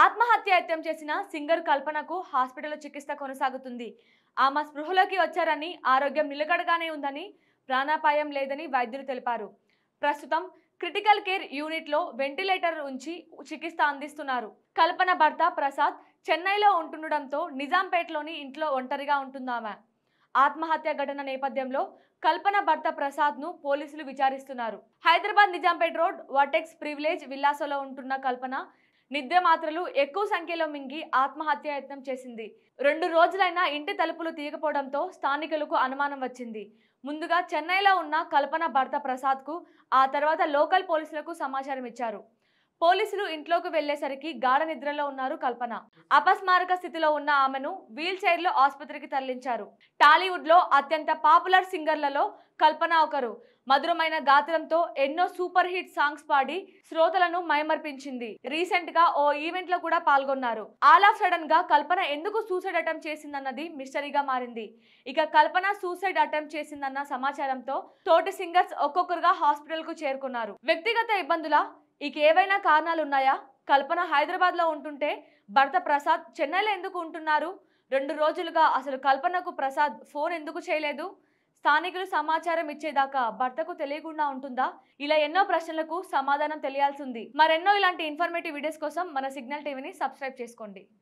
ఆత్మహత్యాయత్నం చేసిన సింగర్ కల్పనకు హాస్పిటల్లో చికిత్స కొనసాగుతుంది. ఆమె స్పృహలోకి వచ్చారని, ఆరోగ్యం నిలకడగానే ఉందని, ప్రాణాపాయం లేదని వైద్యులు తెలిపారు. ప్రస్తుతం క్రిటికల్ కేర్ యూనిట్లో వెంటిలేటర్ ఉంచి చికిత్స అందిస్తున్నారు. కల్పన భర్త ప్రసాద్ చెన్నైలో ఉంటుండటంతో నిజాంపేటలోని ఇంట్లో ఒంటరిగా ఉంటుందామె. ఆత్మహత్య ఘటన నేపథ్యంలో కల్పన భర్త ప్రసాద్ను పోలీసులు విచారిస్తున్నారు. Hyderabad Nizampet road vertex privilege విల్లాసలో ఉంటున్న కల్పన నిద్ర మాత్రలు ఎక్కువ సంఖ్యలో మింగి ఆత్మహత్యాయత్నం చేసింది. 2 రోజులైనా ఇంటి తలుపులు తీయకపోవడంతో స్థానికులకు అనుమానం వచ్చింది. ముందుగా చెన్నైలో ఉన్న కల్పన భర్త ప్రసాద్కు, ఆ తర్వాత లోకల్ పోలీసులకు సమాచారం ఇచ్చారు. పోలీసులు ఇంట్లోకి వెళ్లేసరికి గాఢ నిద్రలో ఉన్నారు కల్పన. అపస్మారక స్థితిలో ఉన్న ఆమెను వీల్ చైర్లో ఆసుపత్రికి తరలించారు. టాలీవుడ్ లో అత్యంత పాపులర్ సింగర్లలో కల్పన ఒకరు. మధురమైన గాత్రంతో ఎన్నో సూపర్ హిట్ సాంగ్స్ పాడి శ్రోతలను మైమర్పించింది. రీసెంట్ గా ఓ ఈవెంట్ లో కూడా పాల్గొన్నారు. ఆల్ ఆఫ్ సడన్ గా కల్పన ఎందుకు సూసైడ్ అటెంప్ట్ చేసిందన్నది మిస్టరీగా మారింది. ఇక కల్పన సూసైడ్ అటెంప్ట్ చేసిందన్న సమాచారంతో తోటి సింగర్స్ ఒక్కొక్కరుగా హాస్పిటల్ కు చేరుకున్నారు. వ్యక్తిగత ఇబ్బందుల ఇక ఏవైనా కారణాలున్నాయా? కల్పన హైదరాబాద్ లో ఉంటుంటే భర్త ప్రసాద్ చెన్నైలో ఎందుకు ఉంటున్నారు? 2 రోజులుగా అసలు కల్పనకు ప్రసాద్ ఫోన్ ఎందుకు చేయలేదు? స్థానికులు సమాచారం ఇచ్చేదాకా భర్తకు తెలియకుండా ఉంటుందా? ఇలా ఎన్నో ప్రశ్నలకు సమాధానం తెలియాల్సి ఉంది. మరెన్నో ఇలాంటి ఇన్ఫర్మేటివ్ వీడియోస్ కోసం మన సిగ్నల్ టీవీని సబ్స్క్రైబ్ చేసుకోండి.